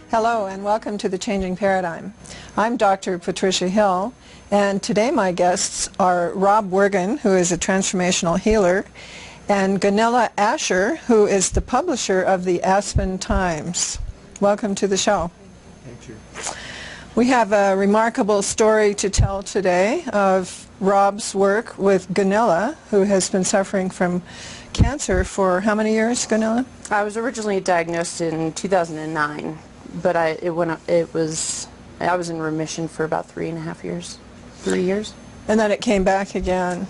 Hello and welcome to The Changing Paradigm. I'm Dr. Patricia Hill, and today my guests are Rob Wergin, who is a transformational healer, and Gilla Asher, who is the publisher of the Aspen Times. Welcome to the show. Thank you. We have a remarkable story to tell today of Rob's work with Gilla, who has been suffering from cancer for how many years, Gilla? I was originally diagnosed in 2009, but I was in remission for about 3.5 years. 3 years. And then it came back again.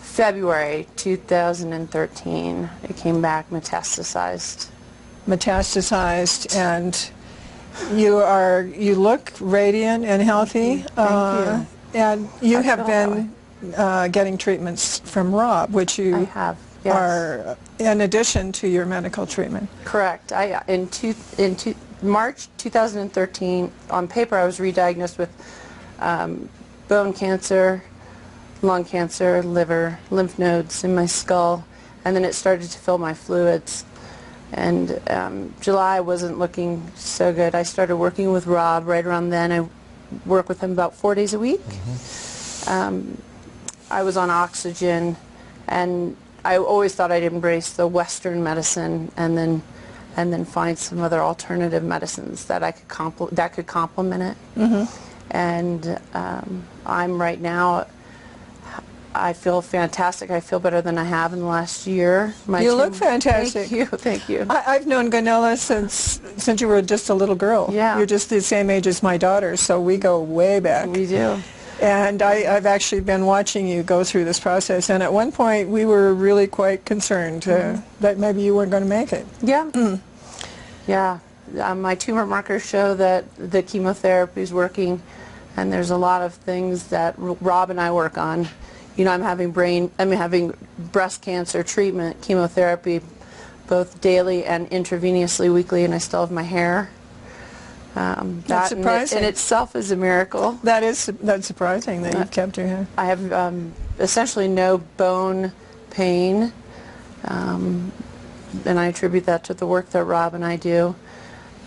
February 2013, it came back metastasized. Metastasized, and you look radiant and healthy. Thank you. And you have been getting treatments from Rob, which you I have, yes. are in addition to your medical treatment. Correct. In March 2013, on paper, I was re-diagnosed with bone cancer, lung cancer, liver, lymph nodes in my skull, and then it started to fill my fluids. And July wasn't looking so good. I started working with Rob right around then. I work with him about 4 days a week. Mm-hmm. I was on oxygen, and I always thought I'd embrace the Western medicine and then find some other alternative medicines that I could that could complement it. Mm-hmm. And I'm right now, I feel fantastic. I feel better than I have in the last year. You look fantastic. Thank you. Thank you. I've known Gilla since you were just a little girl. Yeah. You're just the same age as my daughter, so we go way back. We do. And I've actually been watching you go through this process, and at one point we were really quite concerned that maybe you weren't going to make it. Yeah. Mm. Yeah. My tumor markers show that the chemotherapy is working, and there's a lot of things that Rob and I work on. You know, I'm having breast cancer treatment, chemotherapy, both daily and intravenously weekly, and I still have my hair. That's surprising. In itself is a miracle. That's surprising that you've kept your hair. I have essentially no bone pain, and I attribute that to the work that Rob and I do.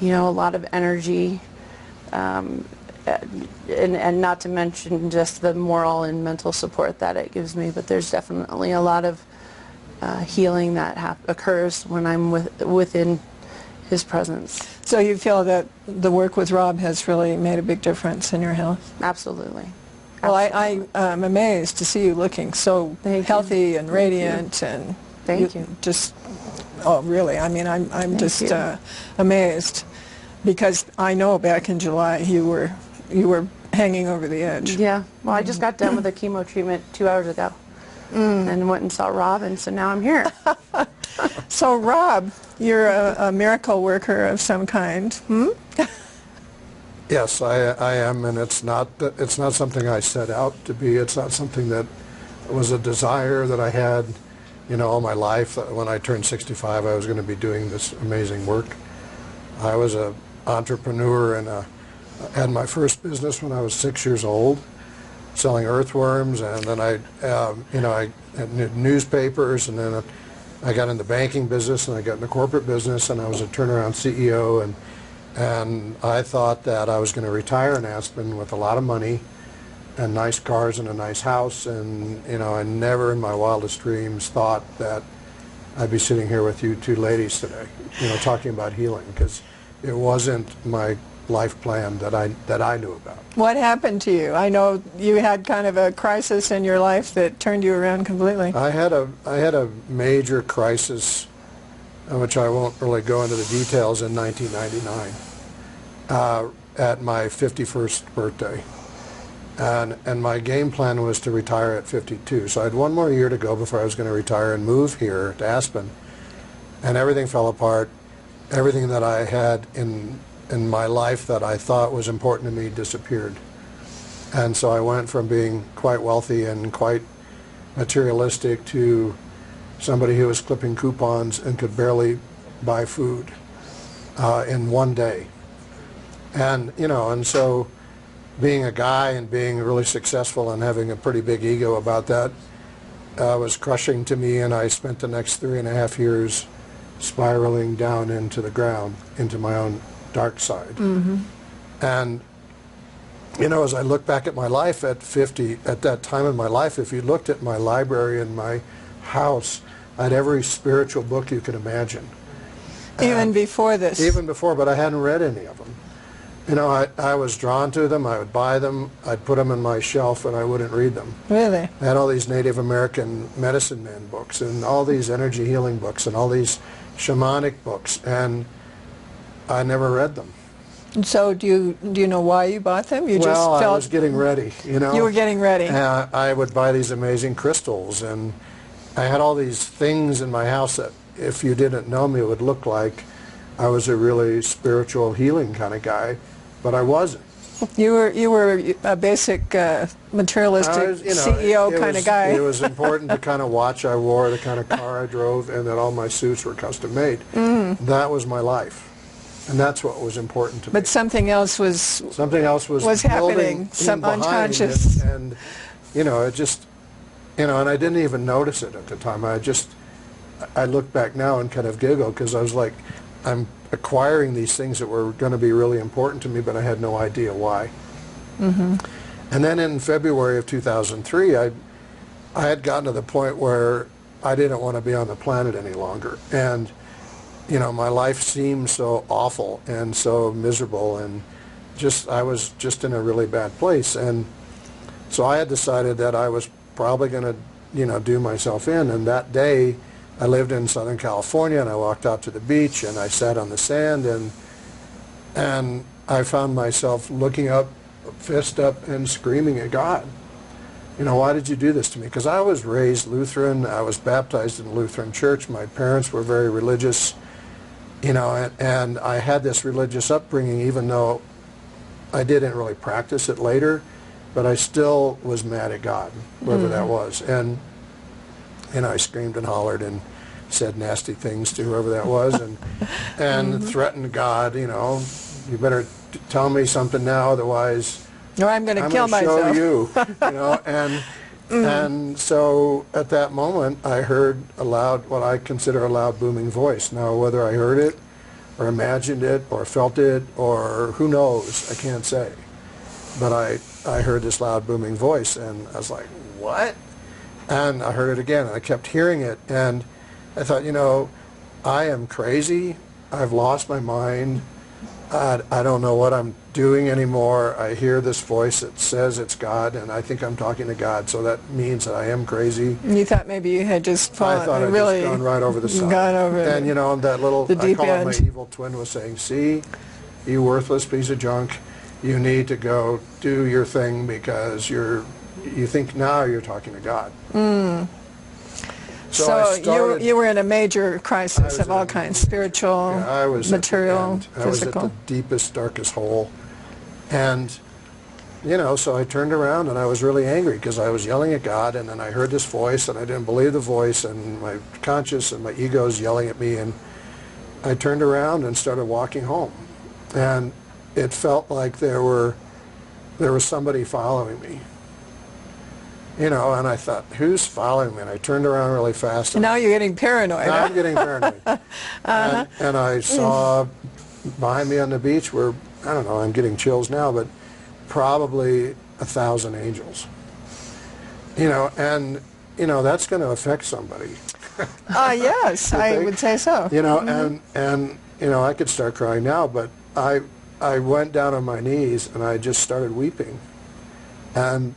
You know, a lot of energy, and not to mention just the moral and mental support that it gives me. But there's definitely a lot of healing that occurs when I'm within his presence. So you feel that the work with Rob has really made a big difference in your health? Absolutely. Well, I'm amazed to see you looking so healthy and radiant, and Thank you. Just, oh, really? I mean, I'm just amazed, because I know back in July you were hanging over the edge. Yeah. Well, I just got done with the chemo treatment 2 hours ago, and went and saw Rob, and so now I'm here. So, Rob, you're a miracle worker of some kind. Yes, I am, and it's not something I set out to be. It's not something that was a desire that I had, you know, all my life. When I turned 65, I was going to be doing this amazing work. I was an entrepreneur, and had my first business when I was 6 years old, selling earthworms, and then I had newspapers, and then I got in the banking business, and I got in the corporate business, and I was a turnaround CEO, and I thought that I was going to retire in Aspen with a lot of money and nice cars and a nice house, and you know, I never in my wildest dreams thought that I'd be sitting here with you two ladies today, you know, talking about healing, because it wasn't my life plan that I knew about. What happened to you? I know you had kind of a crisis in your life that turned you around completely. I had a major crisis, which I won't really go into the details, in 1999 at my 51st birthday. And my game plan was to retire at 52. So I had one more year to go before I was going to retire and move here to Aspen. And everything fell apart. Everything that I had in my life that I thought was important to me disappeared. And so I went from being quite wealthy and quite materialistic to somebody who was clipping coupons and could barely buy food in one day. And, you know, and so being a guy and being really successful and having a pretty big ego about that was crushing to me, and I spent the next 3.5 years spiraling down into the ground, into my own dark side. And, you know, as I look back at my life at 50, at that time in my life, if you looked at my library in my house, I had every spiritual book you could imagine. Even before this? Even before, but I hadn't read any of them. You know, I was drawn to them, I would buy them, I'd put them in my shelf, and I wouldn't read them. Really? I had all these Native American medicine man books, and all these energy healing books, and all these shamanic books, and I never read them. And so do you know why you bought them? You just felt... I was getting ready, you know. You were getting ready. I would buy these amazing crystals, and I had all these things in my house that, if you didn't know me, it would look like I was a really spiritual healing kind of guy, but I wasn't. You were a basic materialistic CEO kind of guy. It was important to kind of watch I wore, the kind of car I drove, and that all my suits were custom made. That was my life. And that's what was important to me. But something else was happening, some unconscious. And you know, it just, you know, and I didn't even notice it at the time. I look back now and kind of giggle because I was like, I'm acquiring these things that were going to be really important to me, but I had no idea why. And then in February of 2003, I had gotten to the point where I didn't want to be on the planet any longer. And you know, my life seemed so awful and so miserable, and I was just in a really bad place. And so I had decided that I was probably going to, you know, do myself in. And that day, I lived in Southern California, and I walked out to the beach, and I sat on the sand, and I found myself looking up, fist up, and screaming at God. You know, why did you do this to me? Because I was raised Lutheran. I was baptized in a Lutheran church. My parents were very religious. You know, and I had this religious upbringing, even though I didn't really practice it later, but I still was mad at God, whoever that was. And I screamed and hollered and said nasty things to whoever that was, and threatened God, you know, you better tell me something now, otherwise or I'm going to kill myself. I'm going to show you, you know, and so at that moment I heard a loud, what I consider a loud booming voice. Now whether I heard it or imagined it or felt it or who knows, I can't say. But I heard this loud booming voice, and I was like, what? And I heard it again, and I kept hearing it, and I thought, you know, I am crazy. I've lost my mind. I don't know what I'm doing anymore. I hear this voice that says it's God, and I think I'm talking to God, so that means that I am crazy. And you thought maybe you had just fallen, I thought I'd really just gone right over the side. Gone over and, you know, that little, the deep I call end. it my evil twin was saying, see, you worthless piece of junk, you need to go do your thing because you think now you're talking to God. So you were in a major crisis of all kinds, spiritual, material, physical. I was at the deepest, darkest hole. And, you know, so I turned around and I was really angry because I was yelling at God, and then I heard this voice and I didn't believe the voice, and my conscience and my ego is yelling at me, and I turned around and started walking home. And it felt like there was somebody following me. You know, and I thought, who's following me? And I turned around really fast. And now you're getting paranoid. Now I'm getting paranoid. And I saw behind me on the beach were, I don't know, I'm getting chills now, but probably 1,000 angels. You know, and, you know, that's going to affect somebody. Yes, I would say so. You know, and, you know, I could start crying now, but I went down on my knees and I just started weeping. And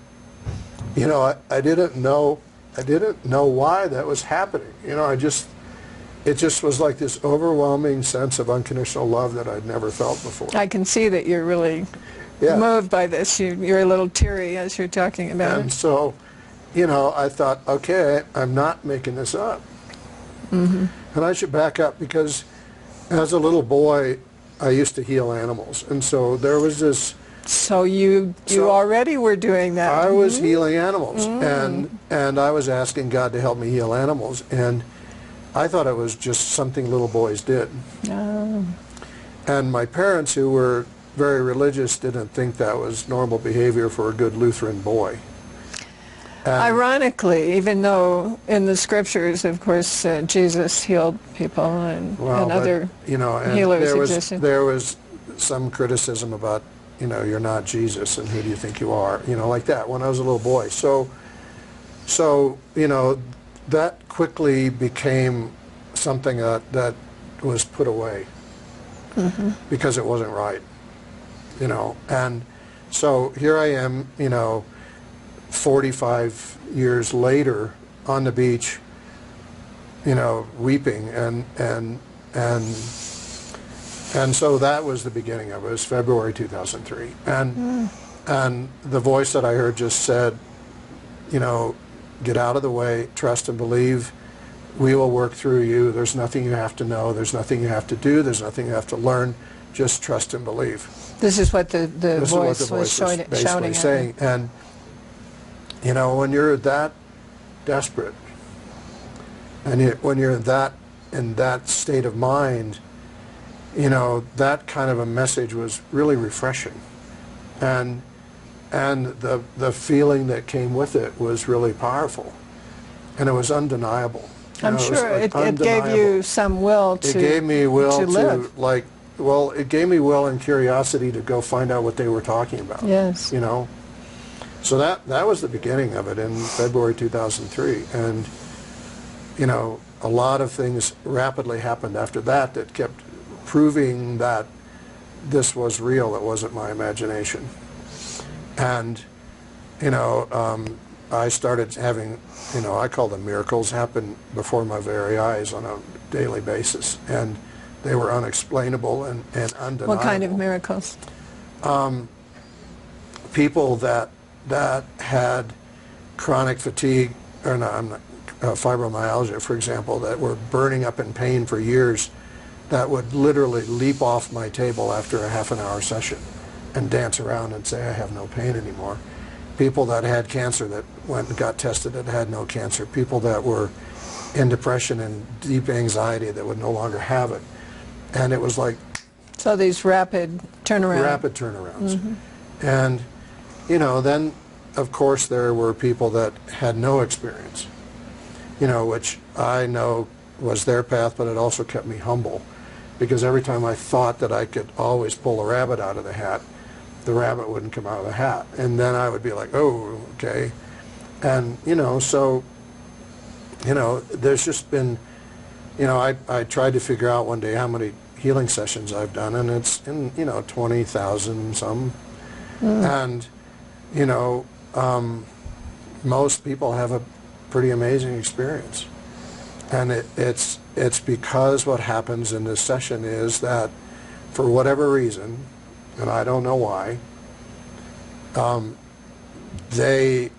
you know, I didn't know why that was happening. You know, it just was like this overwhelming sense of unconditional love that I'd never felt before. I can see that you're really moved by this. You're a little teary as you're talking about and it. So, you know, I thought, okay, I'm not making this up. And I should back up because as a little boy, I used to heal animals. And so there was this... So you already were doing that. I was healing animals, and I was asking God to help me heal animals, and I thought it was just something little boys did. And my parents, who were very religious, didn't think that was normal behavior for a good Lutheran boy. Ironically, even though in the scriptures, of course, Jesus healed people and other you know, and healers existed. There was some criticism about, you know, you're not Jesus and who do you think you are, you know, like that when I was a little boy. So you know, that quickly became something that was put away because it wasn't right, you know. And so here I am, you know, 45 years later on the beach, you know, weeping, and so that was the beginning of it. It was February 2003, and the voice that I heard just said, you know, get out of the way, trust and believe. We will work through you. There's nothing you have to know. There's nothing you have to do. There's nothing you have to learn. Just trust and believe. This is what the voice was basically shouting saying. at me. And you know, when you're that desperate, and when you're in that state of mind, you know, that kind of a message was really refreshing, and the feeling that came with it was really powerful, and it was undeniable. I'm sure it gave you some will to. It gave me will to live. It gave me will and curiosity to go find out what they were talking about. Yes. You know, so that was the beginning of it in February 2003, and you know, a lot of things rapidly happened after that that kept proving that this was real. It wasn't my imagination. And you know, I started having, you know, I call them miracles, happen before my very eyes on a daily basis, and they were unexplainable and undeniable. What kind of miracles? People that had chronic fatigue, or fibromyalgia, for example, that were burning up in pain for years, that would literally leap off my table after a half-an-hour session and dance around and say, I have no pain anymore. People that had cancer that went and got tested that had no cancer. People that were in depression and deep anxiety that would no longer have it. And it was like... So these rapid turnarounds. Rapid turnarounds. And, you know, then, of course, there were people that had no experience, you know, which I know was their path, but it also kept me humble. Because every time I thought that I could always pull a rabbit out of the hat, the rabbit wouldn't come out of the hat. And then I would be like, oh, okay. And, you know, so, you know, there's just been, you know, I tried to figure out one day how many healing sessions I've done, and it's in, you know, 20,000 some. And, you know, most people have a pretty amazing experience. And it's because what happens in this session is that for whatever reason, and I don't know why, they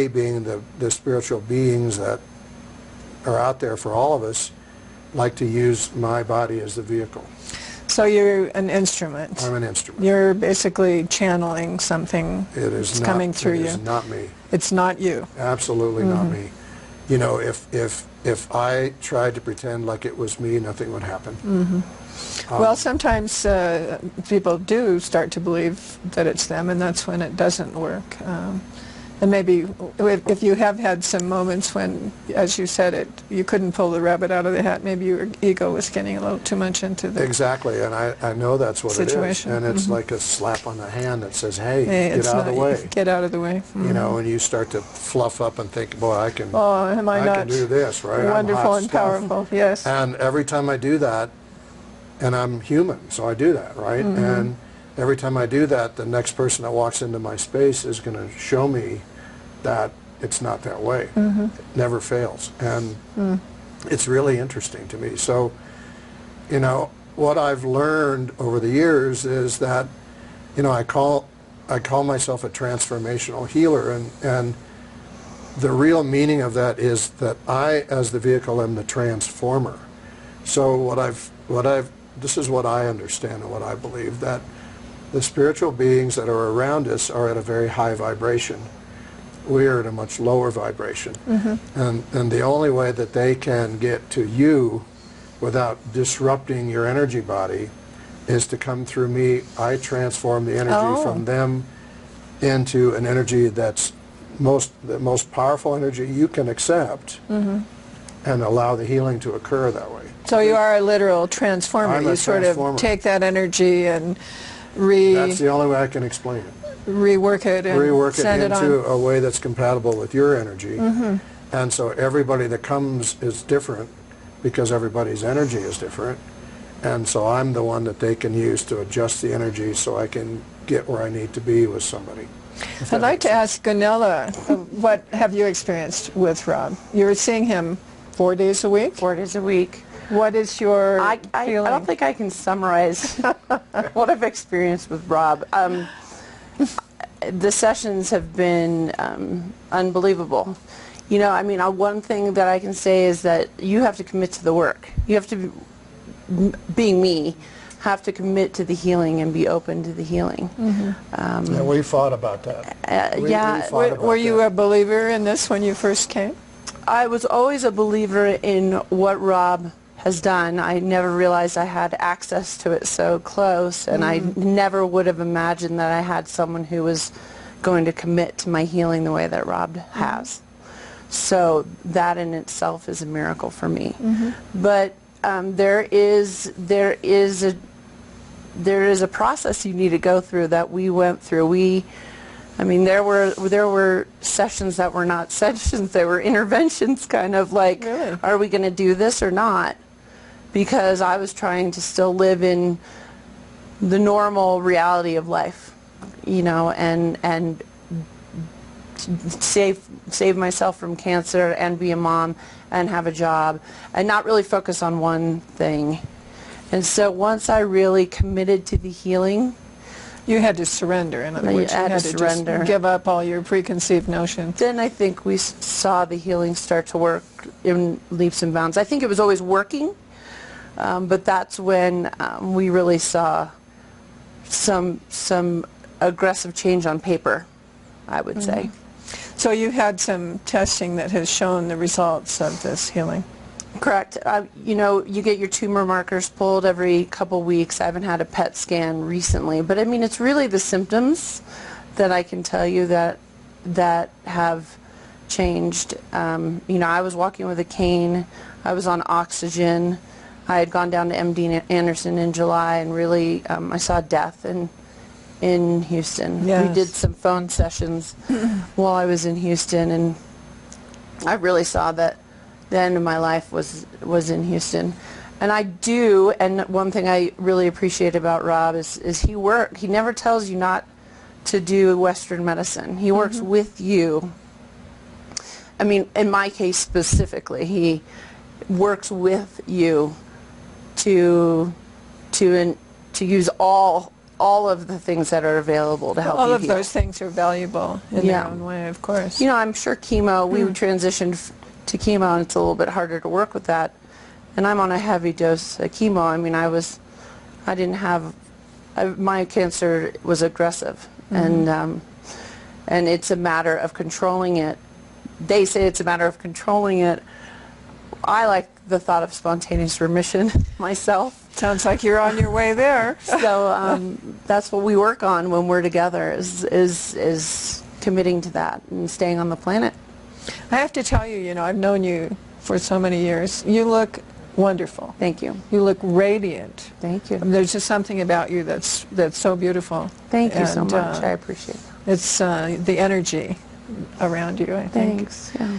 being the spiritual beings that are out there for all of us, like to use my body as the vehicle. So you're an instrument. I'm an instrument. You're basically channeling something that's coming through you. It is not me. It's not you. Absolutely not me. You know, if I tried to pretend like it was me, nothing would happen. Well, sometimes people do start to believe that it's them, and that's when it doesn't work. And maybe if you have had some moments when, as you said, you couldn't pull the rabbit out of the hat, maybe your ego was getting a little too much into the Exactly, and I know that's what situation. it is. And it's like a slap on the hand that says, hey, get out of the way. Get out of the way. You know, and you start to fluff up and think, boy, I can do this, right? Wonderful and stuff. powerful, yes. And every time I do that, and I'm human, so I do that, right? And every time I do that, the next person that walks into my space is going to show me that it's not that way. It never fails. And it's really interesting to me. So, you know, what I've learned over the years is that, you know, I call myself a transformational healer, and the real meaning of that is that I, as the vehicle, am the transformer. So this is what I understand and what I believe, that the spiritual beings that are around us are at a very high vibration. We are at a much lower vibration. And the only way that they can get to you without disrupting your energy body is to come through me. I transform the energy from them into an energy that's the most powerful energy you can accept, and allow the healing to occur that way. So you are a literal transformer. I'm a you sort transformer. of take that energy and That's the only way I can explain it. rework it and Rework it send it into on. a way that's compatible with your energy. And so everybody that comes is different because everybody's energy is different. And so I'm the one that they can use to adjust the energy so I can get where I need to be with somebody. I'd like to ask Gunilla, what have you experienced with Rob? You're seeing him 4 days a week? 4 days a week. What is your I feeling? don't think I can summarize what I've experienced with Rob. The sessions have been unbelievable. You know, I mean, one thing that I can say is that you have to commit to the work. You have to, being me, have to commit to the healing and be open to the healing. And we fought about that. We Yeah. fought about Were you that. a believer in this when you first came? I was always a believer in what Rob has done. I never realized I had access to it so close, and I never would have imagined that I had someone who was going to commit to my healing the way that Rob has. So that in itself is a miracle for me. But there is a process you need to go through that we went through. I mean, there were sessions that were not sessions; they were interventions, kind of like, Really? are we going to do this or not? Because I was trying to still live in the normal reality of life, you know, and save myself from cancer and be a mom and have a job and not really focus on one thing. And so once I really committed to the healing, You had to surrender. In other I words, you had had to to surrender. just give up all your preconceived notions. then I think we saw the healing start to work in leaps and bounds. I think it was always working, but that's when we really saw some aggressive change on paper, I would say. So you had some testing that has shown the results of this healing. Correct. You know, you get your tumor markers pulled every couple weeks. I haven't had a PET scan recently, but I mean, it's really the symptoms that I can tell you that have changed. You know, I was walking with a cane. I was on oxygen. I had gone down to MD Anderson in July, and really, I saw death in Houston. Yes. We did some phone sessions while I was in Houston, and I really saw that the end of my life was in Houston. And I do, and one thing I really appreciate about Rob is he never tells you not to do Western medicine. He works with you. I mean, in my case specifically, he works with you to use all of the things that are available to help All you of heal. those things are valuable in Yeah. their own way, of course. You know, I'm sure chemo, we transitioned to chemo, and it's a little bit harder to work with that. And I'm on a heavy dose of chemo. I mean, my cancer was aggressive, and it's a matter of controlling it. They say it's a matter of controlling it. I like the thought of spontaneous remission myself. Sounds like you're on your way there. So that's what we work on when we're together, is committing to that and staying on the planet. I have to tell you, you know, I've known you for so many years. You look wonderful. Thank you. You look radiant. Thank you. There's just something about you that's so beautiful. Thank you so And, much. I appreciate that. It's the energy around you, I think. Thanks. Yeah.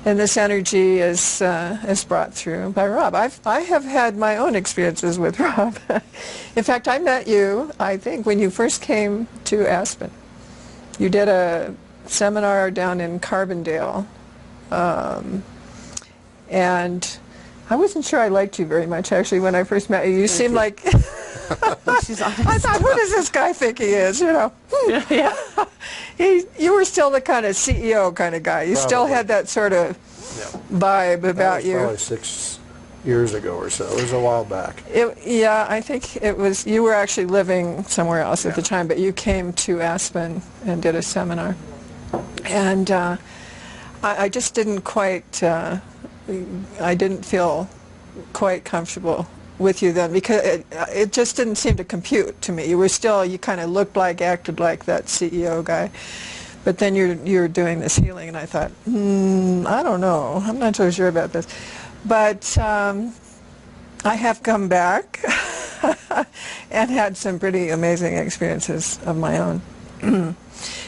And this energy is brought through by Rob. I have had my own experiences with Rob. In fact, I met you, I think, when you first came to Aspen. You did a seminar down in Carbondale, and I wasn't sure I liked you very much, actually, when I first met you. You seemed like, She's I thought, who does this guy think he is, you know? yeah. You were still the kind of CEO kind of guy. You still Probably. had that sort of vibe That about was you. probably 6 years ago or so. It was a while back. Yeah, I think it was, you were actually living somewhere else at the Yeah. time, but you came to Aspen and did a seminar. And I just didn't quite, I didn't feel quite comfortable with you then, because it just didn't seem to compute to me. You kind of looked like, acted like that CEO guy. But then you're doing this healing, and I thought, I don't know. I'm not so sure about this. But I have come back. and had some pretty amazing experiences of my own.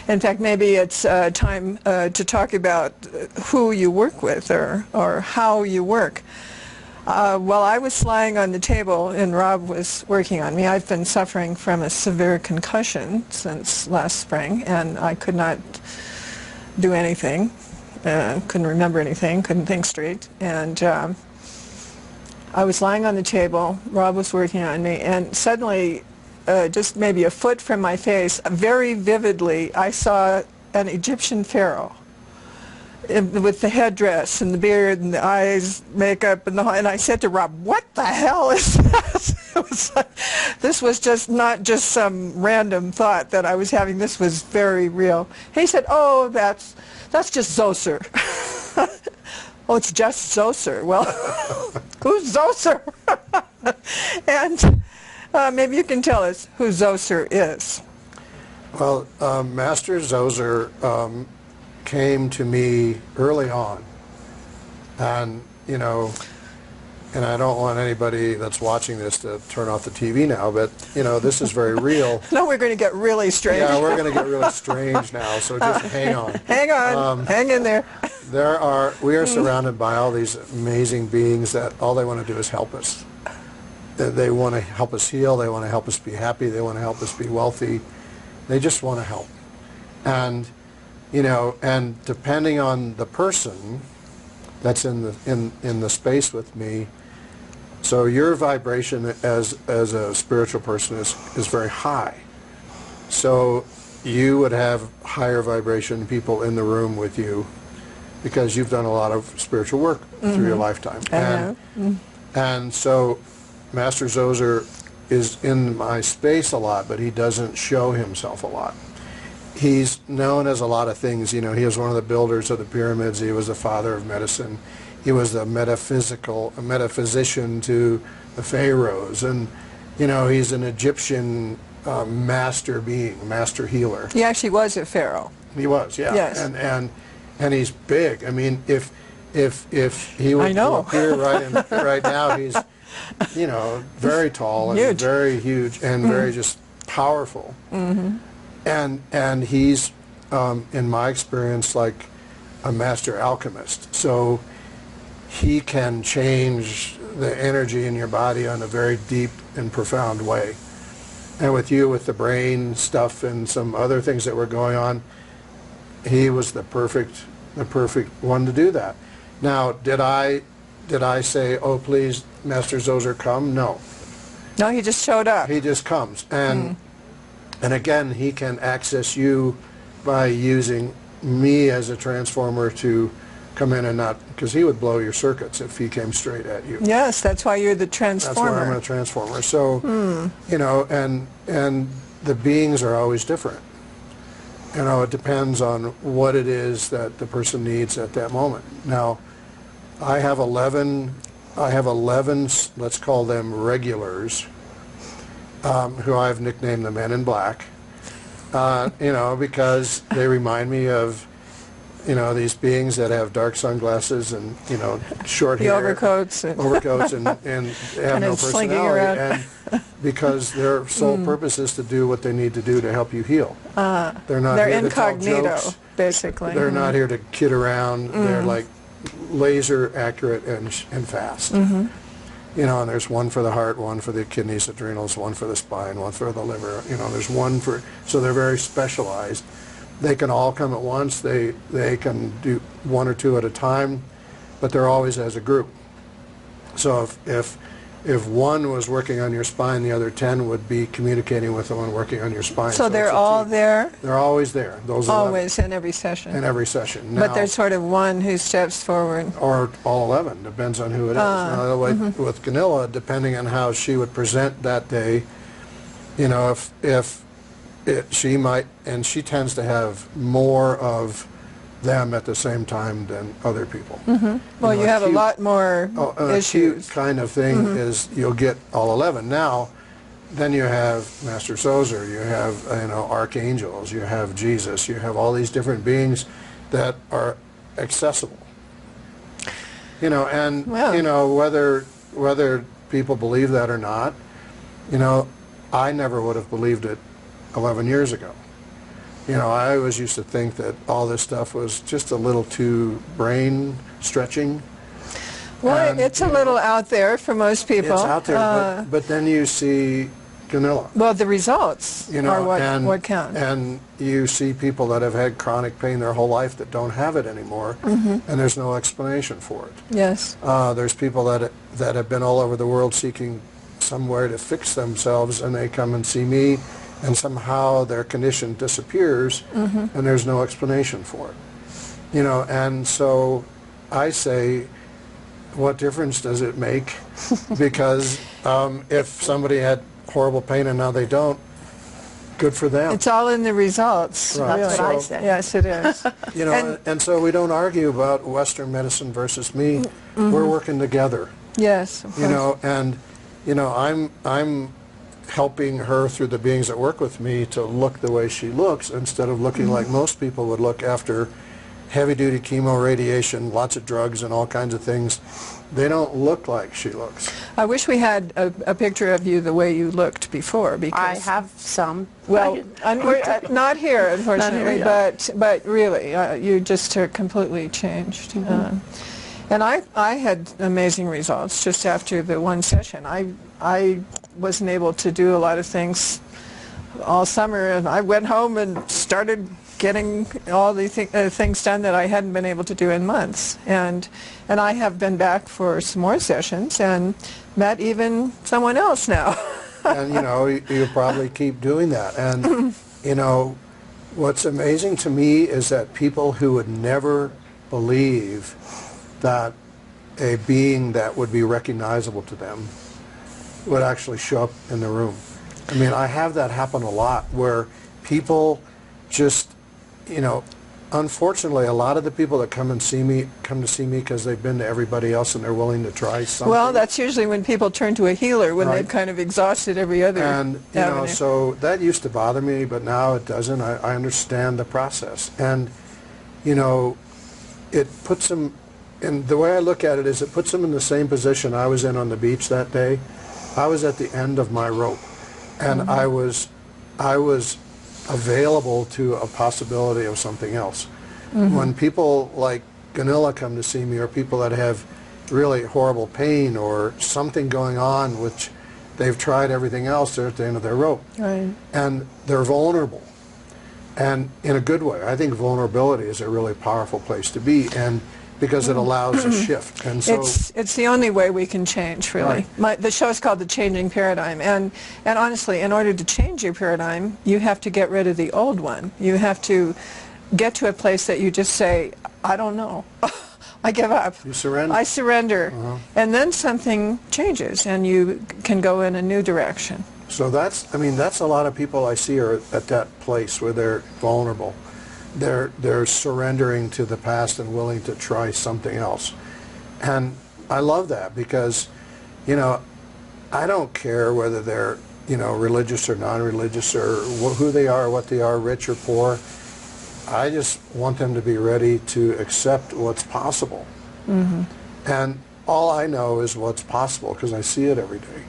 In fact, maybe it's time to talk about who you work with or how you work. While I was lying on the table and Rob was working on me, I've been suffering from a severe concussion since last spring, and I could not do anything, couldn't remember anything, couldn't think straight, and I was lying on the table, Rob was working on me, and suddenly, just maybe a foot from my face, very vividly, I saw an Egyptian pharaoh with the headdress and the beard and the eyes, makeup, and the whole, and I said to Rob, "What the hell is that?" It was like, this was just not just some random thought that I was having. This was very real. He said, "Oh, that's just Zoser." Oh, it's just Zoser. Well, who's Zoser? And maybe you can tell us who Zoser is. Well, Master Zoser came to me early on, and you know, and I don't want anybody that's watching this to turn off the TV now, but you know, this is very real. No, we're going to get really strange. Yeah, we're going to get really strange now, so just hang on. Hang on, hang in there. We are surrounded by all these amazing beings that all they want to do is help us. They want to help us heal, they want to help us be happy, they want to help us be wealthy. They just want to help. And you know, and depending on the person that's in the space with me, so your vibration as a spiritual person is very high. So you would have higher vibration people in the room with you because you've done a lot of spiritual work through your lifetime. And so Master Zoser is in my space a lot, but he doesn't show himself a lot. He's known as a lot of things. You know, he was one of the builders of the pyramids. He was the father of medicine. He was a metaphysician to the pharaohs. And, you know, he's an Egyptian master being, master healer. He actually was a pharaoh. He was, yeah. Yes. And he's big. I mean, if he would come up here right now, he's, you know, very tall and huge. Very huge and very just powerful. And he's, in my experience, like a master alchemist. So he can change the energy in your body in a very deep and profound way. And with you, with the brain stuff and some other things that were going on, he was the perfect one to do that. Now, did I say, "Oh, please, Master Zoser, come"? No. No, he just showed up. He just comes. And again, he can access you by using me as a transformer to come in and not, because he would blow your circuits if he came straight at you. Yes, that's why you're the transformer. That's why I'm a transformer. So, you know, and the beings are always different. You know, it depends on what it is that the person needs at that moment. Now, I have 11, let's call them regulars, who I've nicknamed the Men in Black, you know, because they remind me of, you know, these beings that have dark sunglasses and, you know, short hair. Overcoats. And have no personality. And because their sole purpose is to do what they need to do to help you heal. They're incognito, to tell jokes. basically. They're not here to kid around. They're like laser accurate and fast. You know, and there's one for the heart, one for the kidneys, adrenals, one for the spine, one for the liver. You know, there's one for, so they're very specialized. They can all come at once. They can do one or two at a time, but they're always as a group. So if one was working on your spine, the other 10 would be communicating with the one working on your spine. So they're all there? They're always there. Those always, in every session? In every session. But there's sort of one who steps forward? Or all 11, depends on who it is. Now, with Gilla, depending on how she would present that day, you know, she might, and she tends to have more of them at the same time than other people. Well, you have a lot more issues. Kind of thing is you'll get all 11. Now, then you have Master Zoser, you have, you know, archangels, you have Jesus, you have all these different beings that are accessible. You know, and you know, whether people believe that or not, You know, I never would have believed it 11 years ago. You know, I always used to think that all this stuff was just a little too brain stretching. Well, And, it's a little out there for most people. It's out there, but then you see Gilla. Well, the results You know, are what count. And you see people that have had chronic pain their whole life that don't have it anymore, and there's no explanation for it. Yes. There's people that have been all over the world seeking somewhere to fix themselves, and they come and see me, and somehow their condition disappears, and there's no explanation for it. You know, and so I say, what difference does it make? Because if somebody had horrible pain and now they don't, good for them. It's all in the results. Right. That's Really. what I say. Yes, it is. You know, and so we don't argue about Western medicine versus me. We're working together. Yes. Of You course. know, and you know, I'm helping her through the beings that work with me to look the way she looks instead of looking like most people would look after heavy-duty chemo, radiation, lots of drugs, and all kinds of things. They don't look like she looks. I wish we had a picture of you the way you looked before, because I have some. well, not here, unfortunately, yeah. but really, you just are completely changed. And I had amazing results just after the one session. I wasn't able to do a lot of things all summer, and I went home and started getting all the things done that I hadn't been able to do in months. And I have been back for some more sessions and met even someone else now. And you know, you probably keep doing that. And you know, what's amazing to me is that people who would never believe that a being that would be recognizable to them would actually show up in the room. I mean, I have that happen a lot where people just, you know, unfortunately, a lot of the people that come to see me because they've been to everybody else and they're willing to try something. Well, that's usually when people turn to a healer, when Right. they've kind of exhausted every other And, you know, avenue. so that used to bother me, but now it doesn't. I understand the process. And, you know, it puts them, and the way I look at it is it puts them in the same position I was in on the beach that day. I was at the end of my rope, and I was available to a possibility of something else. When people like Gilla come to see me, or people that have really horrible pain or something going on, which they've tried everything else, they're at the end of their rope. Right. And they're vulnerable. And in a good way. I think vulnerability is a really powerful place to be, and because it allows a shift. And so It's the only way we can change, really. Right. The show is called The Changing Paradigm, and honestly, in order to change your paradigm, you have to get rid of the old one. You have to get to a place that you just say, I don't know. I give up. You surrender. I surrender. And then something changes, and you can go in a new direction. So that's, I mean, that's a lot of people I see are at that place where they're vulnerable. They're surrendering to the past and willing to try something else. And I love that because, you know, I don't care whether they're, you know, religious or non-religious or who they are, what they are, rich or poor. I just want them to be ready to accept what's possible. And all I know is what's possible because I see it every day.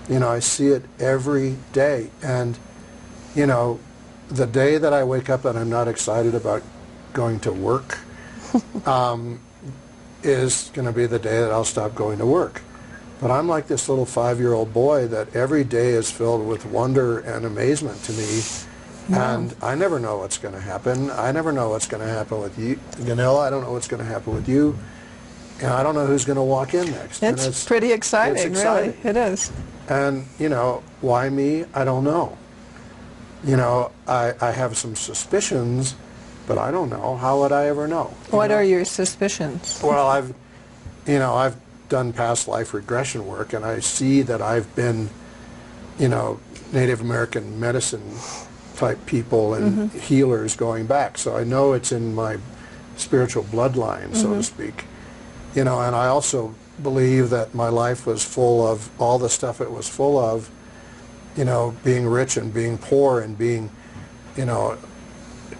You know, I see it every day. And, you know, the day that I wake up and I'm not excited about going to work is going to be the day that I'll stop going to work. But I'm like this little 5-year-old boy that every day is filled with wonder and amazement to me. And I never know what's going to happen. I never know what's going to happen with you, Gilla. I don't know what's going to happen with you. And I don't know who's going to walk in next. And It's pretty exciting, it's exciting. really. It is. And, you know, why me? I don't know. You know, I have some suspicions, but I don't know. How would I ever know? What are your suspicions? Well, I've done past life regression work, and I see that I've been, you know, Native American medicine type people and healers going back. So I know it's in my spiritual bloodline, so to speak. You know, and I also believe that my life was full of all the stuff it was full of, you know, being rich and being poor and being, you know,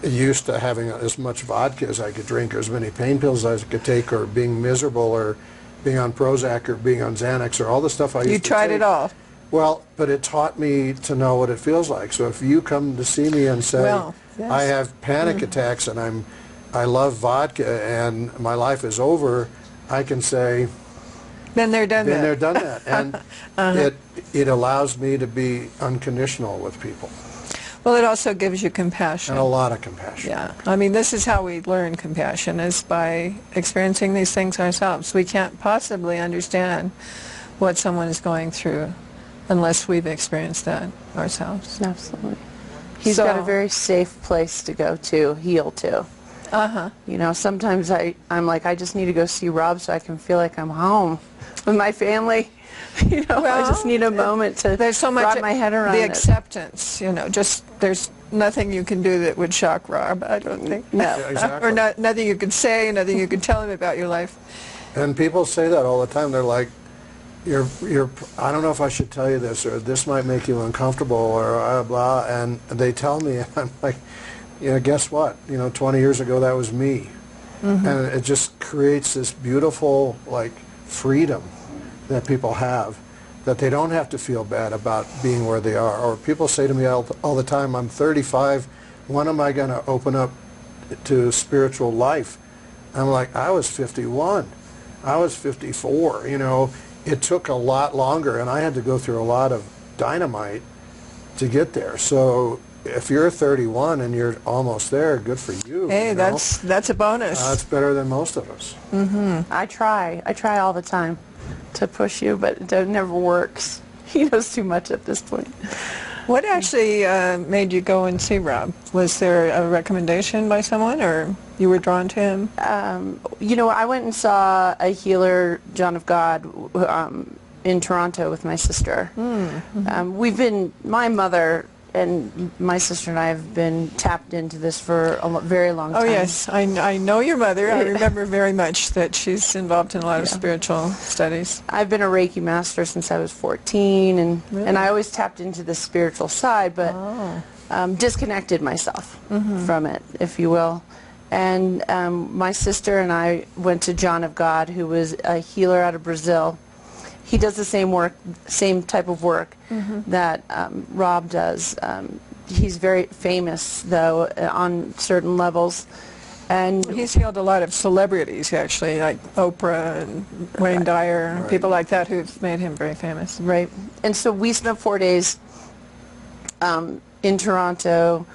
used to having as much vodka as I could drink or as many pain pills as I could take, or being miserable or being on Prozac or being on Xanax or all the stuff I used to take. You tried it all. Well, but it taught me to know what it feels like. So if you come to see me and say, Well, yes. I have panic attacks and I love vodka and my life is over, I can say, Then they're done been that. there, done that. And it allows me to be unconditional with people. Well, it also gives you compassion. And a lot of compassion. Yeah. I mean, this is how we learn compassion, is by experiencing these things ourselves. We can't possibly understand what someone is going through unless we've experienced that ourselves. Absolutely. He's got a very safe place to go to, heal to. You know, sometimes I'm like, I just need to go see Rob so I can feel like I'm home with my family. You know, I just need a moment to there's so much wrap my head around the it. acceptance, you know, just there's nothing you can do that would shock Rob, I don't think. No. Yeah, exactly. Or nothing you could say, nothing you could tell him about your life. And people say that all the time. They're like, I don't know if I should tell you this, or this might make you uncomfortable, or blah, blah, and they tell me, and I'm like, you know, guess what? You know, 20 years ago, that was me. And it just creates this beautiful, like, freedom that people have, that they don't have to feel bad about being where they are. Or people say to me all the time, I'm 35, when am I going to open up to spiritual life? I'm like, I was 51. I was 54, you know. It took a lot longer, and I had to go through a lot of dynamite to get there. So if you're 31 and you're almost there, good for you. Hey, you know? that's a bonus. That's better than most of us. I try all the time to push you, but it never works. He knows too much at this point. What actually made you go and see Rob? Was there a recommendation by someone, or you were drawn to him? You know, I went and saw a healer, John of God, in Toronto with my sister. My mother and my sister and I have been tapped into this for a very long time. Oh yes, I know your mother. I remember very much that she's involved in a lot of spiritual studies. I've been a Reiki master since I was 14, and I always tapped into the spiritual side, but disconnected myself from it, if you will. And my sister and I went to John of God, who was a healer out of Brazil. He does the same type of work that Rob does. He's very famous, though, on certain levels. And he's healed a lot of celebrities, actually, like Oprah and Wayne Dyer, and people like that who've made him very famous. Right. And so we spent 4 days in Toronto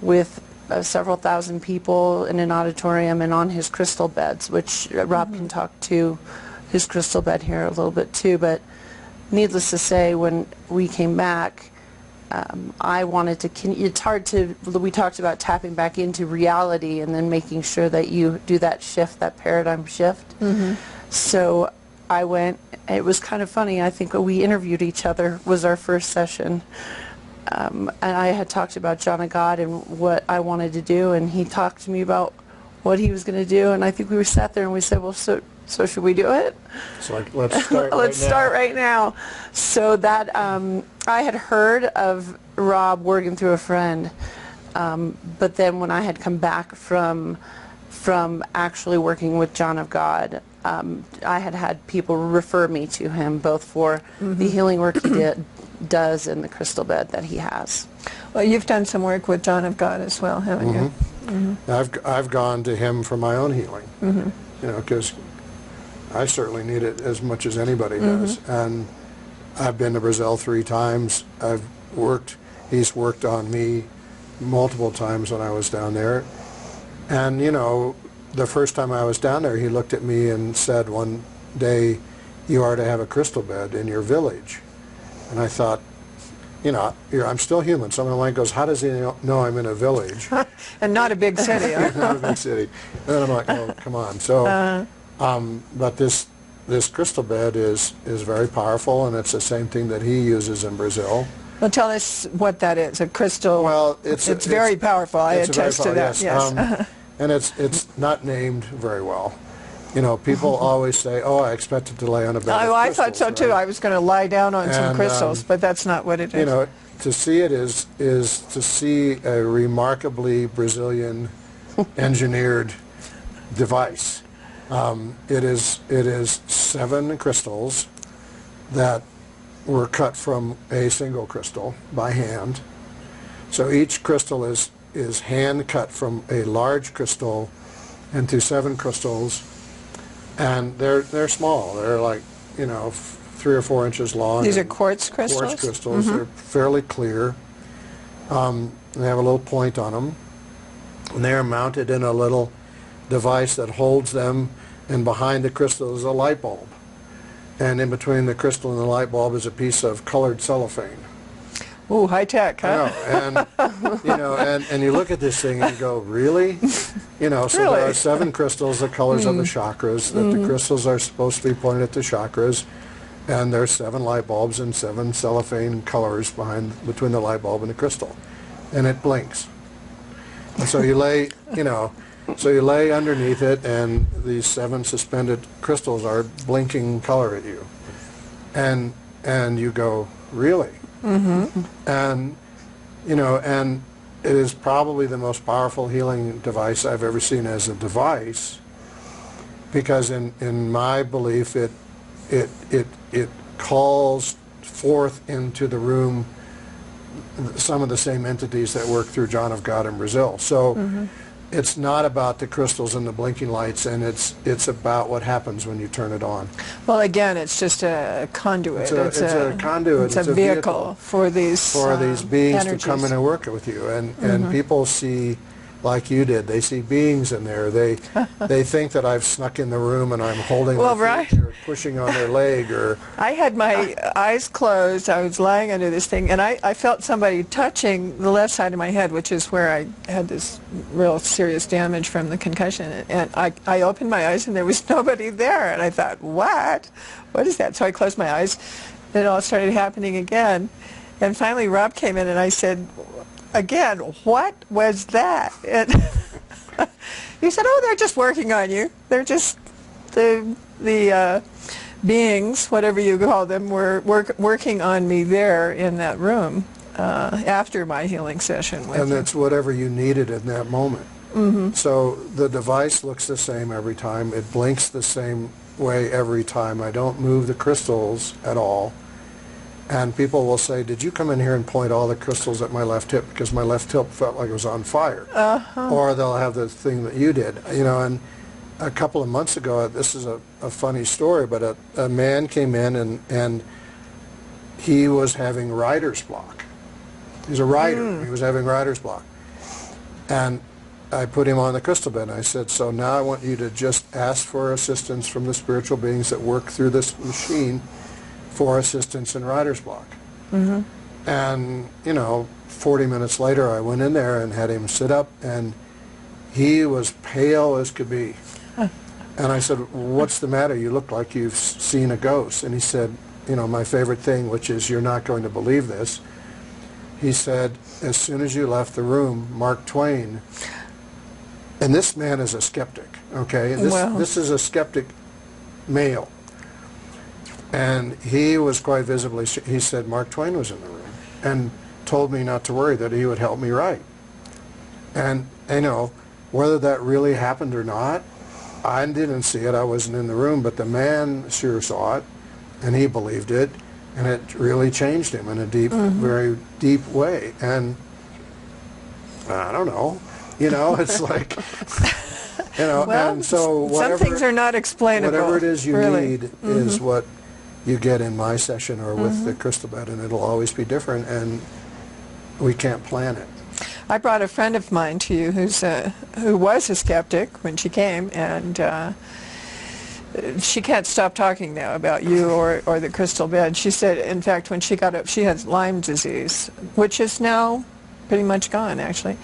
with several thousand people in an auditorium and on his crystal beds, which Rob can talk to his crystal bed here a little bit too. But needless to say, when we came back, I wanted to, it's hard to, we talked about tapping back into reality and then making sure that you do that shift, that paradigm shift. So I went, it was kind of funny, I think we interviewed each other, was our first session. And I had talked about John of God and what I wanted to do, and he talked to me about what he was going to do, and I think we sat there and we said, well, so should we do it? It's like, let's start Let's start right now. So that, I had heard of Rob Wergin through a friend, but then when I had come back from actually working with John of God, I had had people refer me to him, both for the healing work he does and the crystal bed that he has. Well, you've done some work with John of God as well, haven't you? I've gone to him for my own healing, you know, because I certainly need it as much as anybody does. And I've been to Brazil 3 times. He's worked on me multiple times when I was down there. And, you know, the first time I was down there, he looked at me and said one day, you are to have a crystal bed in your village. And I thought, you know, I'm still human. Someone in the line goes, how does he know I'm in a village? And not a big city, huh? Not a big city. And then I'm like, oh, come on. So, but this crystal bed is very powerful, and it's the same thing that he uses in Brazil. Well, tell us what that is, a crystal. Well, it's very powerful. I attest to that, yes. And it's not named very well. You know, people always say, oh, I expected to lay on a bed of crystals. I thought so, too. Right? I was going to lie down on some crystals, but that's not what it is. You know, to see it is to see a remarkably Brazilian engineered device. It is 7 crystals that were cut from a single crystal by hand. So each crystal is hand cut from a large crystal into 7 crystals, and they're small. They're like, 3 or 4 inches long. These are quartz crystals? Quartz crystals. They're fairly clear. They have a little point on them. And they are mounted in a little device that holds them, and behind the crystal is a light bulb. And in between the crystal and the light bulb is a piece of colored cellophane. Ooh, high tech, huh? And you look at this thing and you go, really? So there are 7 crystals, the colors of the chakras, that the crystals are supposed to be pointed at the chakras, and there's 7 light bulbs and 7 cellophane colors between the light bulb and the crystal, and it blinks. And so you lay, underneath it, and these 7 suspended crystals are blinking color at you, and you go, really? And and it is probably the most powerful healing device I've ever seen as a device, because in my belief it calls forth into the room some of the same entities that work through John of God in Brazil. So it's not about the crystals and the blinking lights, and it's about what happens when you turn it on. Well, again, it's just a conduit. It's a conduit. It's a vehicle for these beings energies to come in and work with you. And people see, like you did, they see beings in there. They think that I've snuck in the room and I'm holding their feet or pushing on their leg. Or I had my eyes closed. I was lying under this thing, and I felt somebody touching the left side of my head, which is where I had this real serious damage from the concussion. And I opened my eyes, and there was nobody there. And I thought, what? What is that? So I closed my eyes. It all started happening again. And finally Rob came in, and I said, again, what was that? And he said, oh, they're just working on you. They're just the beings, whatever you call them, were working on me there in that room after my healing session with And you. it's whatever you needed in that moment. So the device looks the same every time. It blinks the same way every time. I don't move the crystals at all. And people will say, did you come in here and point all the crystals at my left hip because my left hip felt like it was on fire? Or they'll have the thing that you did. And a couple of months ago, this is a funny story, but a man came in and he was having writer's block. He's a writer. He was having writer's block. And I put him on the crystal bed, and I said, so now I want you to just ask for assistance from the spiritual beings that work through this machine for assistance in writer's block. And 40 minutes later I went in there and had him sit up, and he was pale as could be. And I said, what's the matter? You look like you've seen a ghost. And he said, my favorite thing, which is, you're not going to believe this. He said, as soon as you left the room, Mark Twain, and this man is a skeptic, okay? This is a skeptic male. And he was quite visibly, he said, Mark Twain was in the room and told me not to worry, that he would help me write. And, whether that really happened or not, I didn't see it. I wasn't in the room, but the man sure saw it, and he believed it, and it really changed him in a deep, very deep way. And I don't know, it's like... and so whatever, some things are not explainable. Whatever it is you really need is what you get in my session or with the crystal bed, and it'll always be different, and we can't plan it. I brought a friend of mine to you who was a skeptic when she came, and she can't stop talking now about you or the crystal bed. She said, in fact, when she got up, she had Lyme disease, which is now pretty much gone, actually.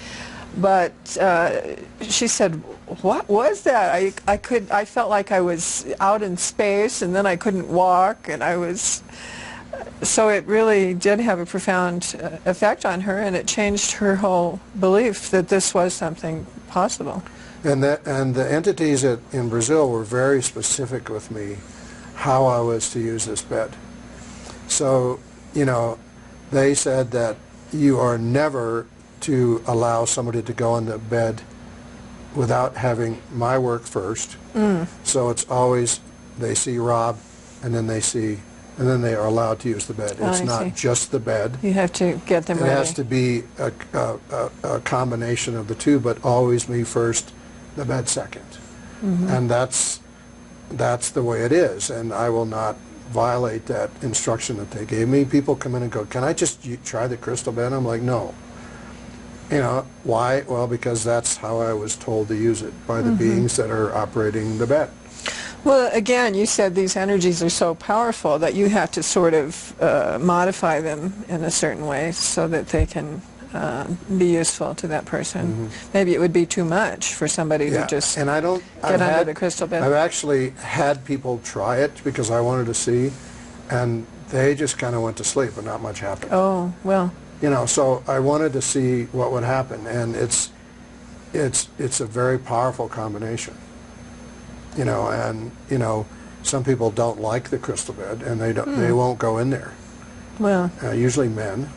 But she said, what was that? I felt like I was out in space, and then I couldn't walk, and so it really did have a profound effect on her, and it changed her whole belief that this was something possible. And the entities in Brazil were very specific with me how I was to use this bed. So, they said that you are never to allow somebody to go on the bed without having my work first. So it's always, they see Rob, and then they see and then they are allowed to use the bed. Oh, It's I see. not just the bed. You have to get them It ready. has to be a combination of the two, but always me first, the bed second. And that's the way it is, and I will not violate that instruction that they gave me. People come in and go, can I just try the crystal bed? I'm like, no. You know, why? Well, because that's how I was told to use it by the beings that are operating the bed. Well, again, you said these energies are so powerful that you have to sort of modify them in a certain way so that they can be useful to that person. Maybe it would be too much for somebody to just and I don't get under the crystal bed. I've actually had people try it because I wanted to see, and they just kind of went to sleep and not much happened. Oh, well. You know, so I wanted to see what would happen, and it's a very powerful combination. You know, and you know, some people don't like the crystal bed, and they won't go in there. Well. Usually men,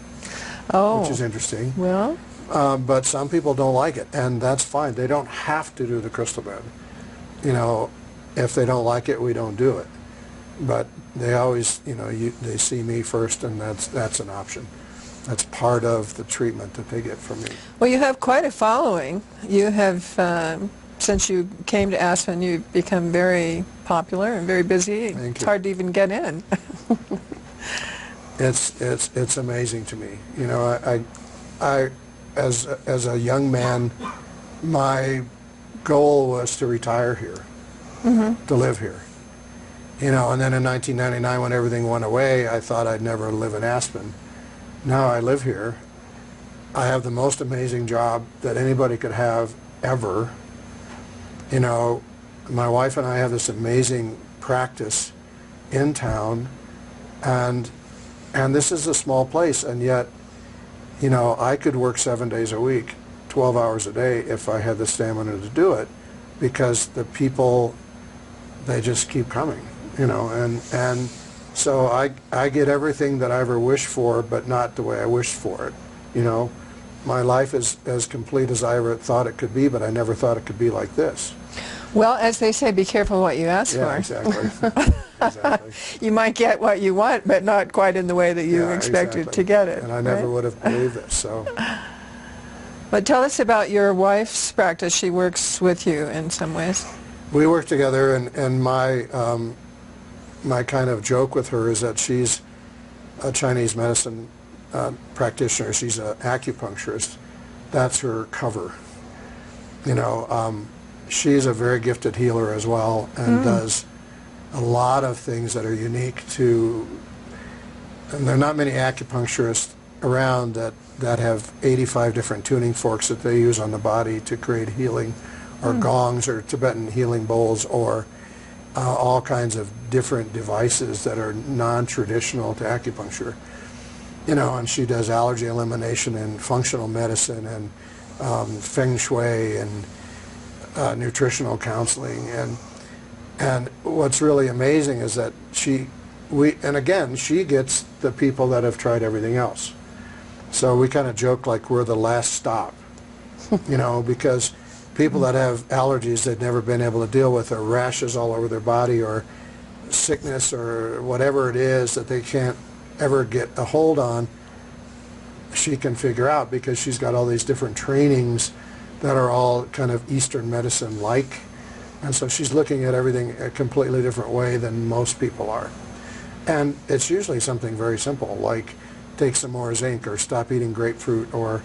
which is interesting. Well. But some people don't like it, and that's fine. They don't have to do the crystal bed. You know, if they don't like it, we don't do it. But they always, you know, they see me first, and that's an option. That's part of the treatment that they get from me. Well, you have quite a following. You have, since you came to Aspen, you've become very popular and very busy. Thank It's you. hard to even get in. It's amazing to me. You know, I as a young man, my goal was to retire here, to live here. You know, and then in 1999, when everything went away, I thought I'd never live in Aspen. Now I live here. I have the most amazing job that anybody could have ever. You know, my wife and I have this amazing practice in town, and this is a small place, and yet, you know, I could work 7 days a week, 12 hours a day if I had the stamina to do it, because the people, they just keep coming, you know, and so I get everything that I ever wished for, but not the way I wished for it, you know. My life is as complete as I ever thought it could be, but I never thought it could be like this. Well, as they say, be careful what you ask Yeah, for. exactly. Exactly. You might get what you want, but not quite in the way that you Yeah, expected exactly. to get it. And I never right? would have believed this, so. But tell us about your wife's practice. She works with you in some ways. We work together, and my kind of joke with her is that she's a Chinese medicine practitioner. She's an acupuncturist. That's her cover. You know, she's a very gifted healer as well, and does a lot of things that are unique to, and there are not many acupuncturists around that have 85 different tuning forks that they use on the body to create healing, or gongs, or Tibetan healing bowls, or all kinds of different devices that are non-traditional to acupuncture. You know, and she does allergy elimination and functional medicine and feng shui and nutritional counseling, and what's really amazing is that she gets the people that have tried everything else. So we kind of joke like we're the last stop, you know, because people that have allergies they've never been able to deal with, or rashes all over their body, or sickness, or whatever it is that they can't ever get a hold on, she can figure out, because she's got all these different trainings that are all kind of Eastern medicine like, and so she's looking at everything a completely different way than most people are. And it's usually something very simple, like take some more zinc, or stop eating grapefruit, or,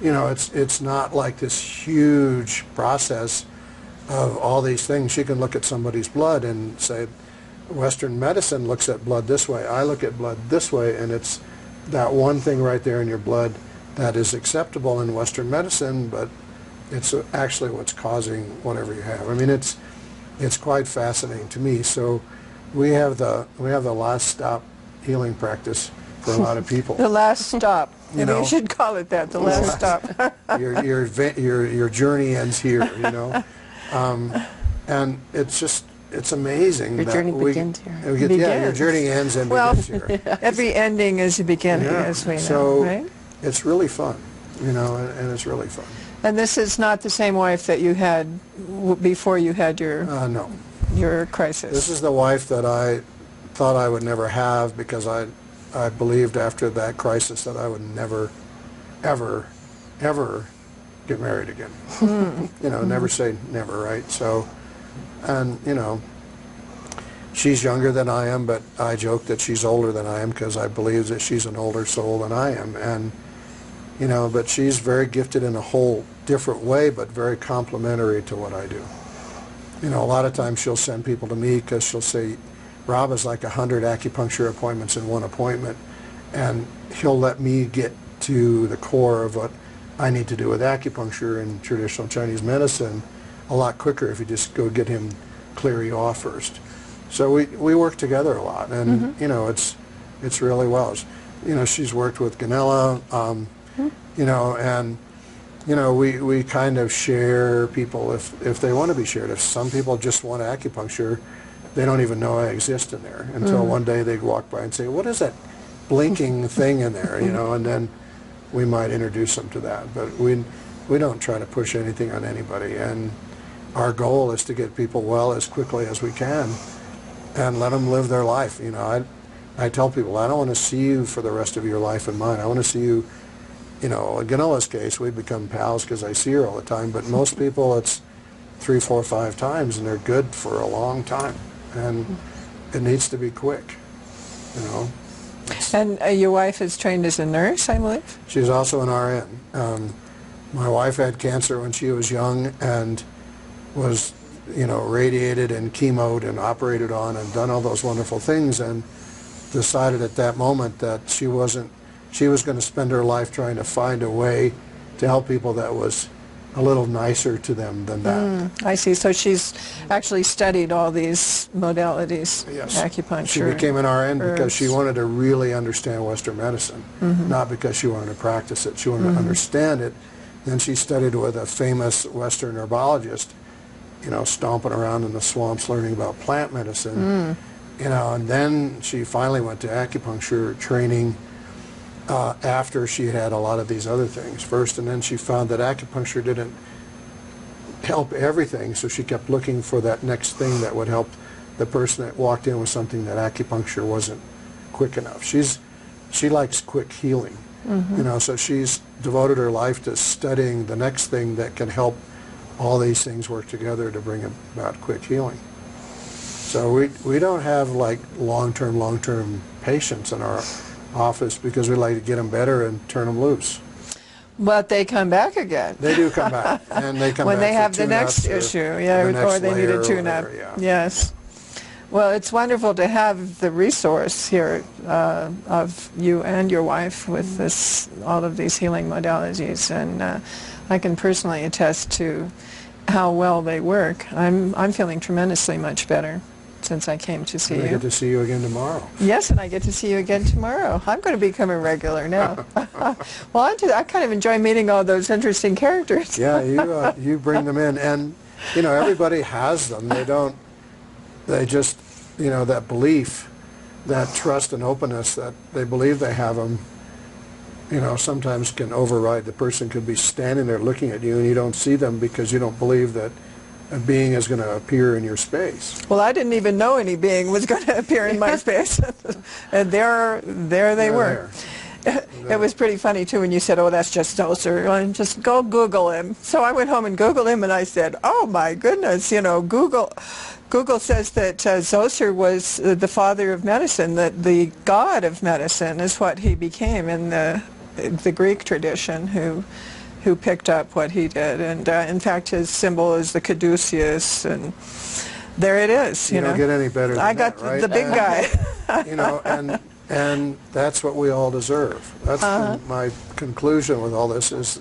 you know, it's not like this huge process of all these things. She can look at somebody's blood and say, Western medicine looks at blood this way, I look at blood this way, and it's that one thing right there in your blood that is acceptable in Western medicine, but it's actually what's causing whatever you have. I mean, it's quite fascinating to me. So we have the last stop healing practice for a lot of people. The last stop. You Maybe know. you should call it that, the last stop. your journey ends here, you know, and it's amazing. Your that journey we, begins here. we get, yeah, your Begins. journey ends and Well, begins here. every ending is a beginning, Yeah. as we know, So right? it's really fun, you know, and it's really fun. And this is not the same wife that you had before you had No. your crisis. This is the wife that I thought I would never have, because I believed after that crisis that I would never, ever, ever get married again. You know, never say never, right? So, and, you know, she's younger than I am, but I joke that she's older than I am because I believe that she's an older soul than I am. And, you know, but she's very gifted in a whole different way, but very complementary to what I do. You know, a lot of times she'll send people to me because she'll say, Rob is like 100 acupuncture appointments in one appointment, and he'll let me get to the core of what I need to do with acupuncture and traditional Chinese medicine a lot quicker if you just go get him, clear you off first. So we work together a lot, and you know, it's really well. You know, she's worked with Gilla, you know, and you know, we kind of share people if they want to be shared. If some people just want acupuncture, they don't even know I exist in there until one day they walk by and say, what is that blinking thing in there, you know, and then we might introduce them to that. But we don't try to push anything on anybody, and our goal is to get people well as quickly as we can and let them live their life. You know, I tell people, I don't want to see you for the rest of your life and mine. I want to see you, you know, in Ganilla's case, we become pals because I see her all the time, but most people it's 3, 4, 5 times, and they're good for a long time. And it needs to be quick, you know. And your wife is trained as a nurse, I believe? She's also an RN. My wife had cancer when she was young and was, you know, radiated and chemoed and operated on and done all those wonderful things, and decided at that moment that she was going to spend her life trying to find a way to help people that was a little nicer to them than that. I see. So she's actually studied all these modalities, Yes. acupuncture. She became an RN herbs. because she wanted to really understand Western medicine, not because she wanted to practice it. She wanted to understand it. Then she studied with a famous Western herbologist, you know, stomping around in the swamps learning about plant medicine, you know, and then she finally went to acupuncture training after she had a lot of these other things first, and then she found that acupuncture didn't help everything, so she kept looking for that next thing that would help the person that walked in with something that acupuncture wasn't quick enough. She likes quick healing, you know, so she's devoted her life to studying the next thing that can help all these things work together to bring about quick healing. So we don't have like long-term patients in our office because we like to get them better and turn them loose. But they come back again. They do come back, and they come when back they have for the next tune-ups issue, yeah, the next or they need layer a or tune-up. whatever, yeah. Yes. Well, it's wonderful to have the resource here of you and your wife with this, all of these healing modalities, and I can personally attest to how well they work. I'm feeling tremendously much better since I came to see I you. get to see you again tomorrow. Yes, and I get to see you again tomorrow. I'm going to become a regular now. Well, I kind of enjoy meeting all those interesting characters. Yeah, you bring them in, and you know, everybody has them. They just, you know, that belief, that trust and openness that they believe they have them, you know, sometimes can override. The person could be standing there looking at you and you don't see them because you don't believe that a being is going to appear in your space. Well, I didn't even know any being was going to appear in my space. And there they were. It was pretty funny, too, when you said, oh, that's just Zoser. And just go Google him. So I went home and Googled him, and I said, oh, my goodness, you know, Google says that Zoser was the father of medicine, that the god of medicine is what he became in the Greek tradition, who picked up what he did. And in fact, his symbol is the caduceus, and there it is. You don't get any better than I got that, right? the big guy. You know, and that's what we all deserve. That's my conclusion with all this is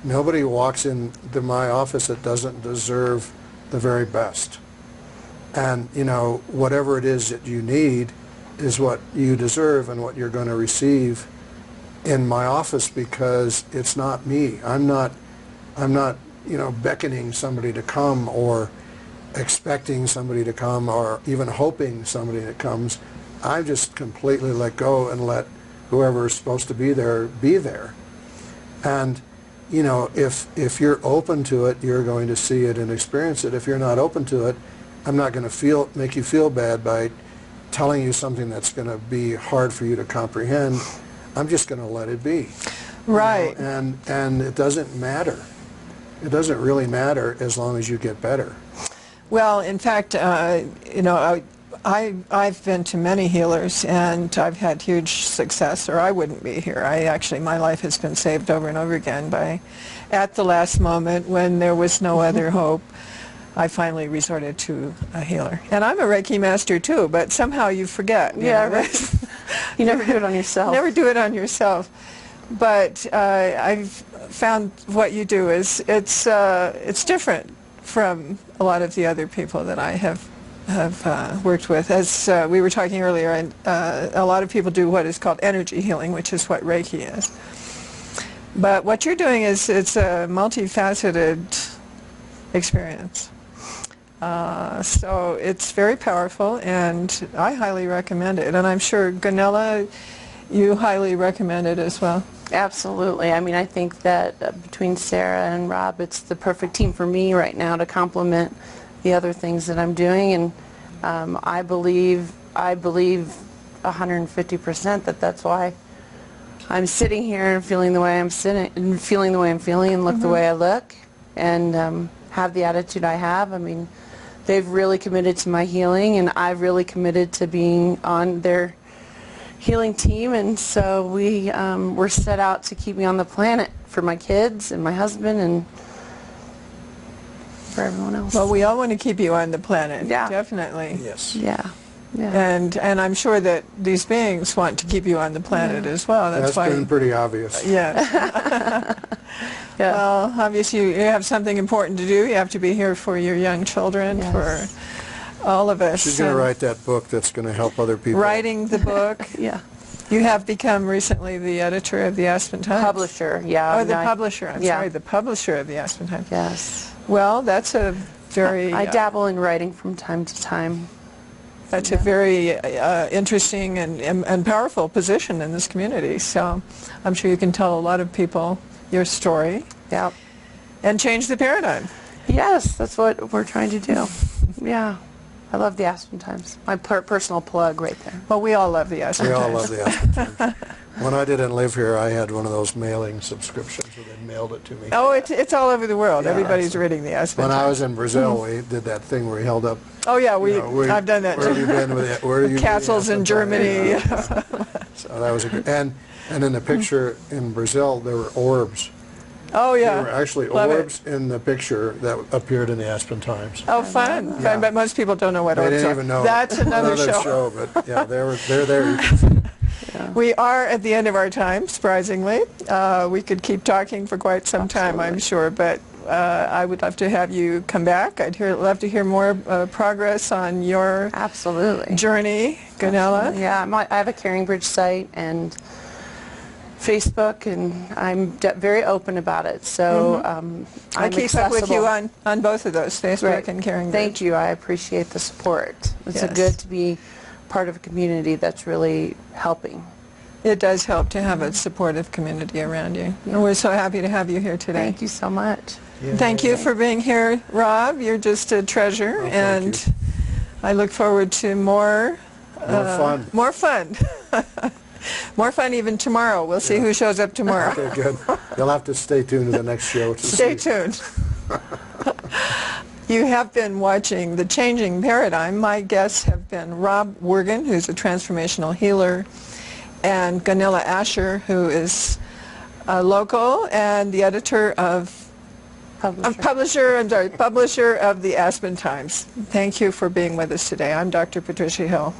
nobody walks into my office that doesn't deserve the very best. And, you know, whatever it is that you need is what you deserve and what you're going to receive in my office, because it's not me. I'm not, you know, beckoning somebody to come or expecting somebody to come or even hoping somebody that comes. I just completely let go and let whoever is supposed to be there be there. And, you know, if you're open to it, you're going to see it and experience it. If you're not open to it, I'm not going to make you feel bad by telling you something that's going to be hard for you to comprehend, I'm just going to let it be. Right. You know, and it doesn't matter. It doesn't really matter as long as you get better. Well, in fact, you know, I've been to many healers, and I've had huge success, or I wouldn't be here. My life has been saved over and over again by, at the last moment when there was no other hope, I finally resorted to a healer. And I'm a Reiki master too, but somehow you forget. Yeah, know? right. You never do it on yourself. Never do it on yourself. But I've found what you do is it's different from a lot of the other people that I have worked with. As we were talking earlier, and a lot of people do what is called energy healing, which is what Reiki is. But what you're doing is it's a multifaceted experience. So it's very powerful, and I highly recommend it. And I'm sure, Gunilla, you highly recommend it as well. Absolutely. I mean, I think that between Sarah and Rob, it's the perfect team for me right now to complement the other things that I'm doing. And I believe 150% that that's why I'm sitting here and feeling the way I'm sitting, and feeling the way I'm feeling, and look the way I look, and have the attitude I have. I mean, they've really committed to my healing, and I've really committed to being on their healing team, and so we're set out to keep me on the planet for my kids and my husband and for everyone else. Well, we all want to keep you on the planet. Yeah. Definitely. Yes. Yeah. Yeah. And I'm sure that these beings want to keep you on the planet as well. That's why. been pretty obvious. Yes. Yeah. Well, obviously you have something important to do. You have to be here for your young children, Yes. for all of us. She's going to write that book that's going to help other people. Writing the book. Yeah. You have become recently the editor of the Aspen Times. Publisher, yeah. Oh, the publisher. I'm yeah. sorry, the publisher of the Aspen Times. Yes. Well, that's a very... I dabble in writing from time to time. That's a very interesting and powerful position in this community. So I'm sure you can tell a lot of people your story. Yeah. And change the paradigm. Yes, that's what we're trying to do. Yeah. I love the Aspen Times. My personal plug right there. Well, we all love the Aspen We Times. all love the Aspen Times. When I didn't live here, I had one of those mailing subscriptions where they mailed it to me. Oh, it's all over the world. Yeah, Everybody's reading the Aspen When Times. I was in Brazil, we did that thing where we held up. Oh, yeah, I've done that Where have you been with it? Where have you been? Castles in Germany. Yeah. So that was a good. And in the picture in Brazil, there were orbs. Oh, yeah. There were actually Love orbs in the picture that appeared in the Aspen Times. Oh, fun. Yeah. Fun, but most people don't know what They orbs didn't are. even know. That's another show. But yeah, they're there. You can see it. Yeah. We are at the end of our time, surprisingly. We could keep talking for quite some time, I'm sure, but I would love to have you come back. Love to hear more progress on your Absolutely. journey, Gunilla. Yeah, I have a Caring Bridge site and Facebook, and I'm very open about it. So I I'm keep up with accessible. you on both of those, Facebook Right. and Caring Bridge. Thank you. I appreciate the support. It's Yes. good to be part of a community that's really helping. It does help to have a supportive community around you. And we're so happy to have you here today. Thank you so much. Thank you for being here, Rob. You're just a treasure, thank and you. I look forward to more Fun. More fun. More fun even tomorrow. We'll see who shows up tomorrow. Okay, good. You'll have to stay tuned to the next show to Stay see. tuned. You have been watching The Changing Paradigm. My guests have been Rob Wergin, who's a transformational healer, and Gunilla Asher, who is a local and the editor of publisher of the Aspen Times. Thank you for being with us today. I'm Dr. Patricia Hill.